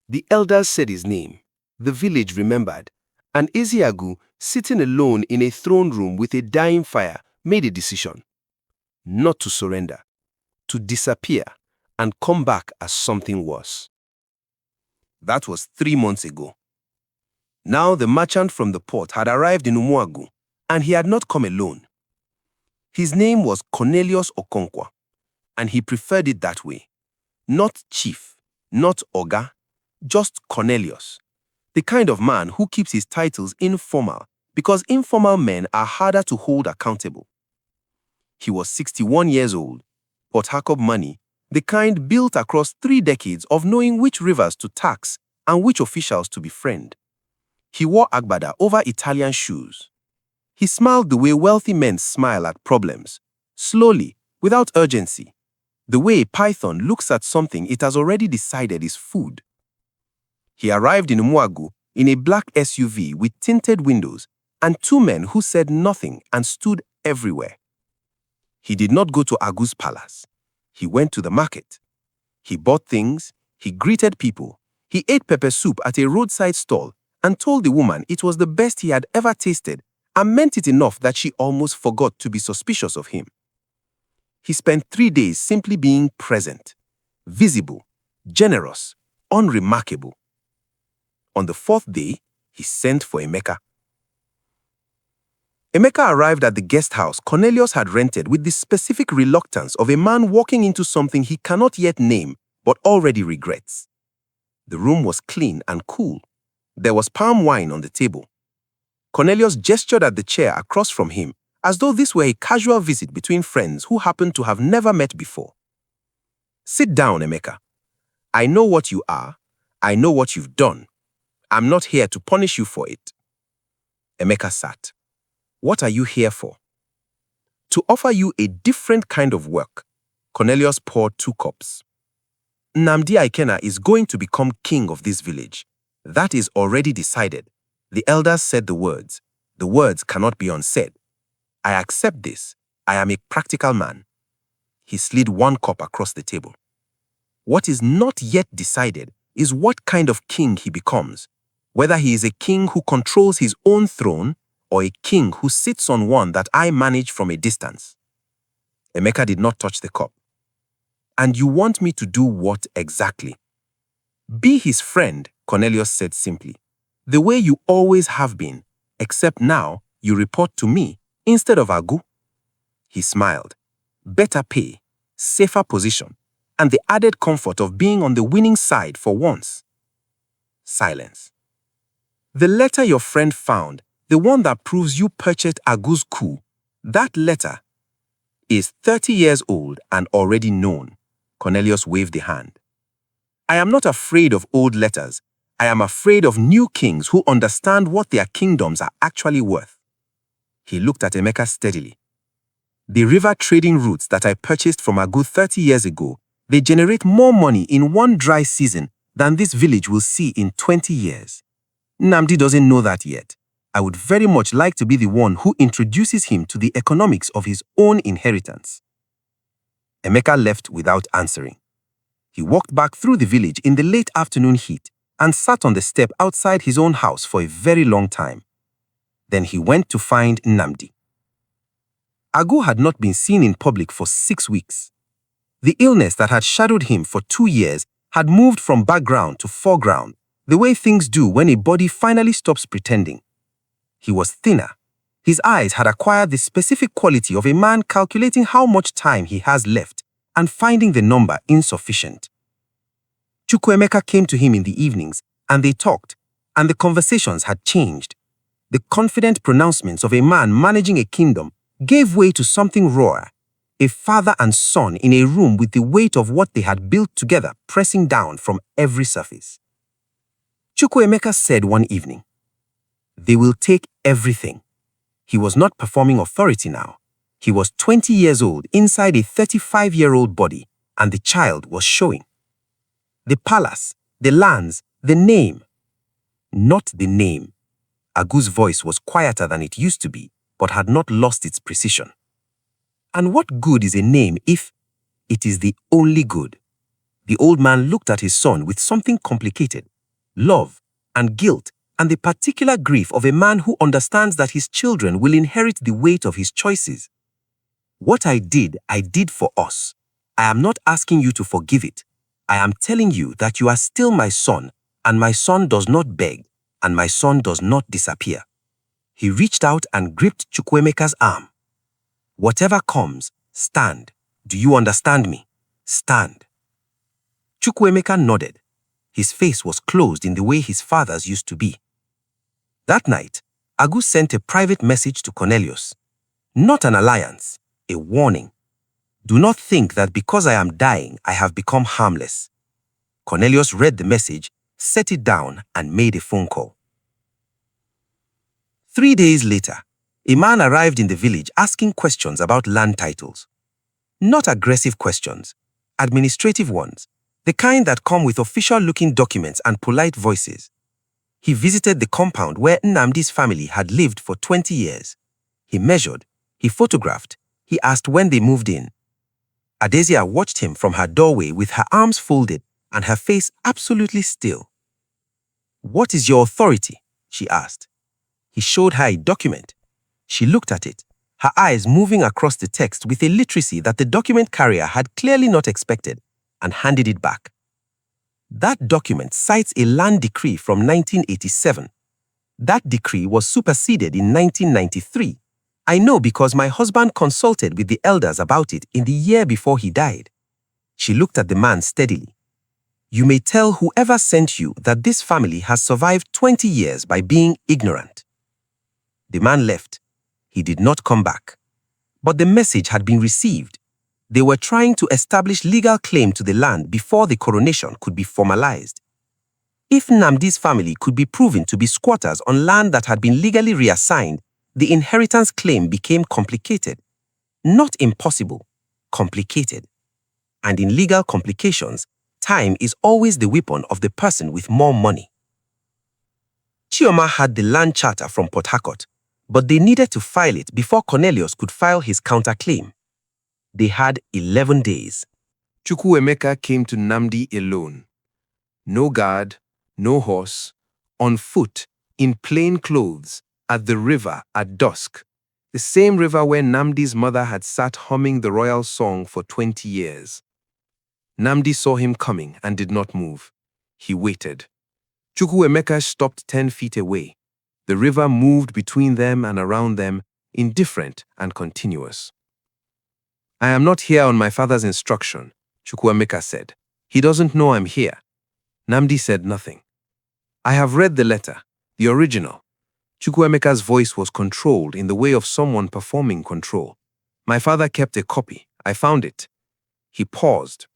The elders said his name. The village remembered. And Ezeagu, sitting alone in a throne room with a dying fire, made a decision. Not to surrender, to disappear, and come back as something worse. That was 3 months ago. Now the merchant from the port had arrived in Umuagu, and he had not come alone. His name was Cornelius Okonkwo, and he preferred it that way. Not chief, not Oga, just Cornelius. The kind of man who keeps his titles informal, because informal men are harder to hold accountable. He was 61 years old, Port Harcourt money, the kind built across 3 decades of knowing which rivers to tax and which officials to befriend. He wore agbada over Italian shoes. He smiled the way wealthy men smile at problems, slowly, without urgency, the way a python looks at something it has already decided is food. He arrived in Umuagu in a black SUV with tinted windows and 2 men who said nothing and stood everywhere. He did not go to Agu's palace. He went to the market. He bought things, he greeted people, he ate pepper soup at a roadside stall and told the woman it was the best he had ever tasted and meant it enough that she almost forgot to be suspicious of him. He spent 3 days simply being present, visible, generous, unremarkable. On the 4th day, he sent for Emeka. Emeka arrived at the guest house Cornelius had rented with the specific reluctance of a man walking into something he cannot yet name but already regrets. The room was clean and cool. There was palm wine on the table. Cornelius gestured at the chair across from him as though this were a casual visit between friends who happened to have never met before. "Sit down, Emeka. I know what you are. I know what you've done. I'm not here to punish you for it." Emeka sat. "What are you here for?" "To offer you a different kind of work." Cornelius poured 2 cups. "Nnamdi Ikenna is going to become king of this village. That is already decided. The elders said the words. The words cannot be unsaid. I accept this. I am a practical man." He slid 1 cup across the table. "What is not yet decided is what kind of king he becomes, whether he is a king who controls his own throne or a king who sits on one that I manage from a distance." Emeka did not touch the cup. "And you want me to do what exactly?" "Be his friend," Cornelius said simply, "the way you always have been, except now you report to me instead of Agu." He smiled. "Better pay, safer position, and the added comfort of being on the winning side for once." Silence. "The letter your friend found, the one that proves you purchased Agu's coup, that letter is 30 years old and already known." Cornelius waved a hand. "I am not afraid of old letters. I am afraid of new kings who understand what their kingdoms are actually worth." He looked at Emeka steadily. "The river trading routes that I purchased from Agu 30 years ago, they generate more money in one dry season than this village will see in 20 years. Nnamdi doesn't know that yet. I would very much like to be the one who introduces him to the economics of his own inheritance." Emeka left without answering. He walked back through the village in the late afternoon heat and sat on the step outside his own house for a very long time. Then he went to find Nnamdi. Agu had not been seen in public for 6 weeks. The illness that had shadowed him for 2 years had moved from background to foreground, the way things do when a body finally stops pretending. He was thinner. His eyes had acquired the specific quality of a man calculating how much time he has left and finding the number insufficient. Chukwuemeka came to him in the evenings, and they talked, and the conversations had changed. The confident pronouncements of a man managing a kingdom gave way to something rawer, a father and son in a room with the weight of what they had built together pressing down from every surface. Chukwuemeka said one evening, "They will take everything." He was not performing authority now. He was 20 years old inside a 35-year-old body, and the child was showing. The palace, the lands, the name. Not the name. Agu's voice was quieter than it used to be, but had not lost its precision. And what good is a name if it is the only good? The old man looked at his son with something complicated, love, and guilt, and the particular grief of a man who understands that his children will inherit the weight of his choices. What I did for us. I am not asking you to forgive it. I am telling you that you are still my son, and my son does not beg, and my son does not disappear. He reached out and gripped Chukwuemeka's arm. Whatever comes, stand. Do you understand me? Stand. Chukwuemeka nodded. His face was closed in the way his father's used to be. That night, Agu sent a private message to Cornelius. Not an alliance, a warning. Do not think that because I am dying, I have become harmless. Cornelius read the message, set it down, and made a phone call. 3 days later, a man arrived in the village asking questions about land titles. Not aggressive questions, administrative ones, the kind that come with official-looking documents and polite voices. He visited the compound where Nnamdi's family had lived for 20 years. He measured, he photographed, he asked when they moved in. Adesina watched him from her doorway with her arms folded and her face absolutely still. "What is your authority?" she asked. He showed her a document. She looked at it, her eyes moving across the text with a literacy that the document carrier had clearly not expected, and handed it back. That document cites a land decree from 1987. That decree was superseded in 1993. I know because my husband consulted with the elders about it in the year before he died. She looked at the man steadily. You may tell whoever sent you that this family has survived 20 years by being ignorant. The man left. He did not come back. But the message had been received. They were trying to establish legal claim to the land before the coronation could be formalized. If Nnamdi's family could be proven to be squatters on land that had been legally reassigned, the inheritance claim became complicated. Not impossible, complicated. And in legal complications, time is always the weapon of the person with more money. Chioma had the land charter from Port Harcourt, but they needed to file it before Cornelius could file his counterclaim. They had 11 days. Chukwuemeka came to Nnamdi alone. No guard, no horse, on foot, in plain clothes, at the river at dusk, the same river where Nnamdi's mother had sat humming the royal song for 20 years. Nnamdi saw him coming and did not move. He waited. Chukwuemeka stopped 10 feet away. The river moved between them and around them, indifferent and continuous. I am not here on my father's instruction, Chukwuemeka said. He doesn't know I'm here. Nnamdi said nothing. I have read the letter, the original. Chukwuemeka's voice was controlled in the way of someone performing control. My father kept a copy. I found it. He paused.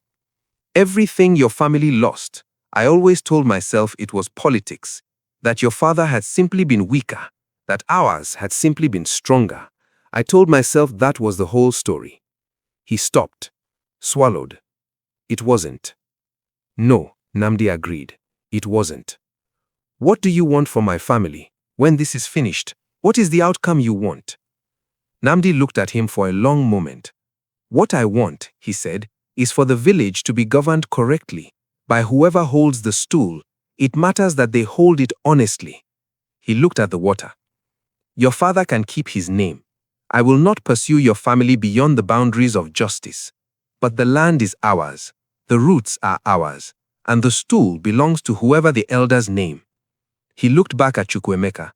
Everything your family lost, I always told myself it was politics, that your father had simply been weaker, that ours had simply been stronger. I told myself that was the whole story. He stopped, swallowed. It wasn't. No, Nnamdi agreed. It wasn't. What do you want from my family? When this is finished, what is the outcome you want? Nnamdi looked at him for a long moment. What I want, he said, is for the village to be governed correctly, by whoever holds the stool. It matters that they hold it honestly. He looked at the water. Your father can keep his name. I will not pursue your family beyond the boundaries of justice. But the land is ours, the roots are ours, and the stool belongs to whoever the elders name. He looked back at Chukwuemeka.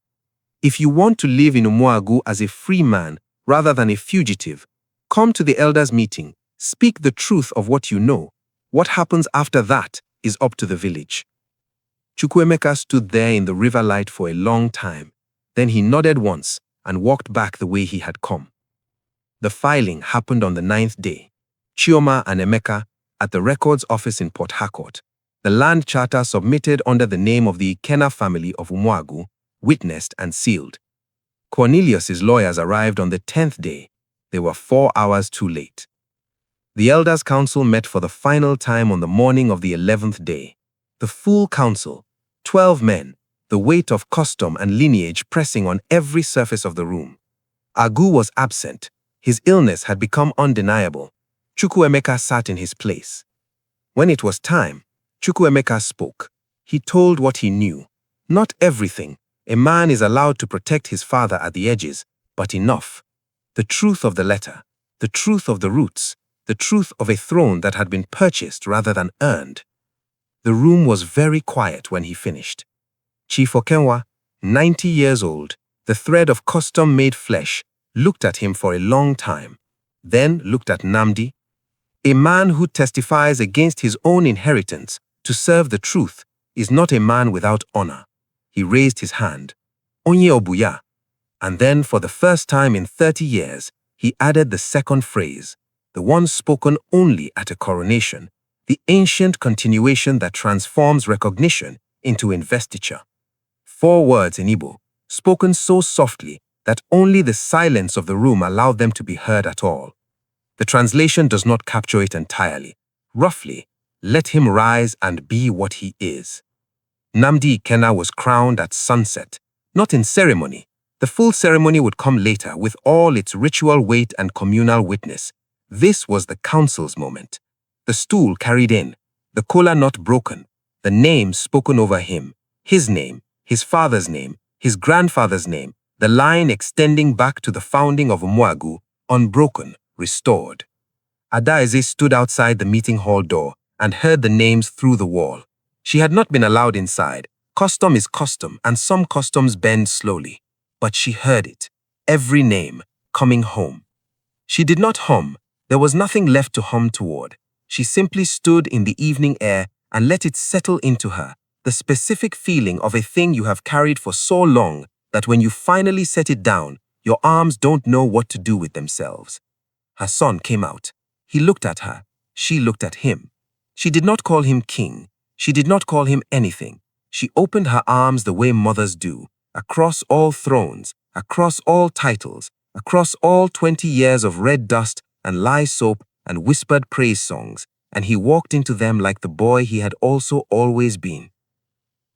If you want to live in Umuagu as a free man rather than a fugitive, come to the elders' meeting, speak the truth of what you know. What happens after that is up to the village. Chukwuemeka stood there in the river light for a long time. Then he nodded once and walked back the way he had come. The filing happened on the 9th day. Chioma and Emeka, at the records office in Port Harcourt, the land charter submitted under the name of the Ikenna family of Umuagu, witnessed and sealed. Cornelius's lawyers arrived on the 10th day. They were 4 hours too late. The Elders' Council met for the final time on the morning of the 11th day. The full council, 12 men, the weight of custom and lineage pressing on every surface of the room. Agu was absent. His illness had become undeniable. Chukwuemeka sat in his place. When it was time, Chukwuemeka spoke. He told what he knew. Not everything. A man is allowed to protect his father at the edges, but enough. The truth of the letter, the truth of the roots, the truth of a throne that had been purchased rather than earned. The room was very quiet when he finished. Chief Okenwa, 90 years old, the thread of custom-made flesh, looked at him for a long time, then looked at Nnamdi, a man who testifies against his own inheritance to serve the truth is not a man without honor. He raised his hand, Onye Obuya, and then for the first time in 30 years, he added the second phrase, the one spoken only at a coronation, the ancient continuation that transforms recognition into investiture. 4 words in Igbo, spoken so softly that only the silence of the room allowed them to be heard at all. The translation does not capture it entirely. Roughly, let him rise and be what he is. Nnamdi Ikenna was crowned at sunset, not in ceremony. The full ceremony would come later with all its ritual weight and communal witness. This was the council's moment. The stool carried in, the kola not broken, the names spoken over him, his name, his father's name, his grandfather's name, the line extending back to the founding of Umuagu, unbroken, restored. Adaeze stood outside the meeting hall door and heard the names through the wall. She had not been allowed inside. Custom is custom, and some customs bend slowly. But she heard it, every name, coming home. She did not hum. There was nothing left to hum toward. She simply stood in the evening air and let it settle into her, the specific feeling of a thing you have carried for so long that when you finally set it down, your arms don't know what to do with themselves. Her son came out. He looked at her. She looked at him. She did not call him king. She did not call him anything. She opened her arms the way mothers do, across all thrones, across all titles, across all 20 years of red dust and lye soap and whispered praise songs, and he walked into them like the boy he had also always been.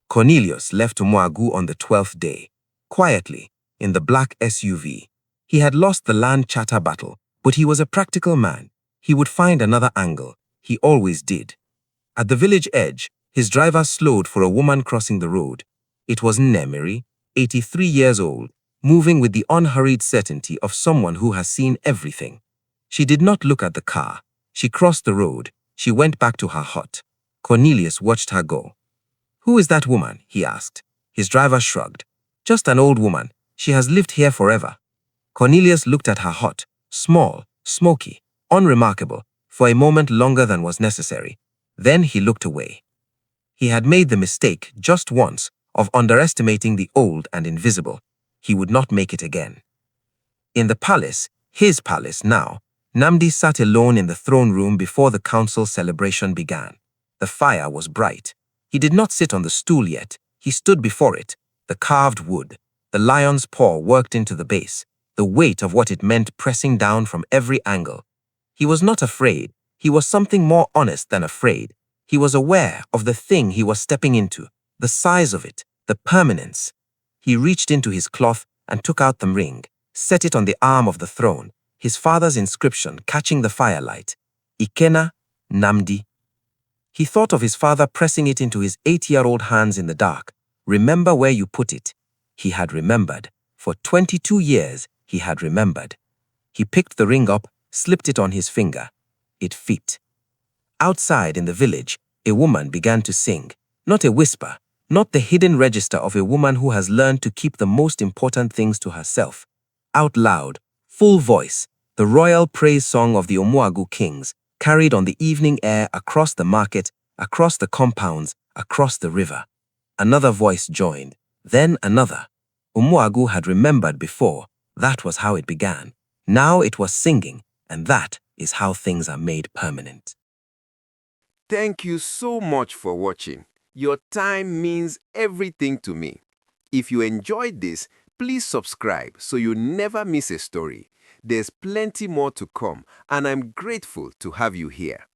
Cornelius left Umuagu on the 12th day, quietly, in the black SUV. He had lost the land chatter battle, but he was a practical man. He would find another angle. He always did. At the village edge, his driver slowed for a woman crossing the road. It was Nnemiri, 83 years old, moving with the unhurried certainty of someone who has seen everything. She did not look at the car. She crossed the road. She went back to her hut. Cornelius watched her go. "Who is that woman?" he asked. His driver shrugged. "Just an old woman. She has lived here forever." Cornelius looked at her hut, small, smoky, unremarkable, for a moment longer than was necessary. Then he looked away. He had made the mistake just once of underestimating the old and invisible. He would not make it again. In the palace, his palace now, Nnamdi sat alone in the throne room before the council celebration began. The fire was bright. He did not sit on the stool yet. He stood before it, the carved wood, the lion's paw worked into the base, the weight of what it meant pressing down from every angle. He was not afraid. He was something more honest than afraid. He was aware of the thing he was stepping into, the size of it, the permanence. He reached into his cloth and took out the ring, set it on the arm of the throne, his father's inscription catching the firelight. Ikenna, Nnamdi. He thought of his father pressing it into his 8-year-old hands in the dark. Remember where you put it. He had remembered. For 22 years, he had remembered. He picked the ring up, slipped it on his finger. It fit. Outside in the village, a woman began to sing. Not a whisper, not the hidden register of a woman who has learned to keep the most important things to herself. Out loud, full voice, the royal praise song of the Umuagu kings, carried on the evening air across the market, across the compounds, across the river. Another voice joined, then another. Umuagu had remembered before. That was how it began. Now it was singing, and that is how things are made permanent. Thank you so much for watching. Your time means everything to me. If you enjoyed this, please subscribe so you never miss a story. There's plenty more to come, and I'm grateful to have you here.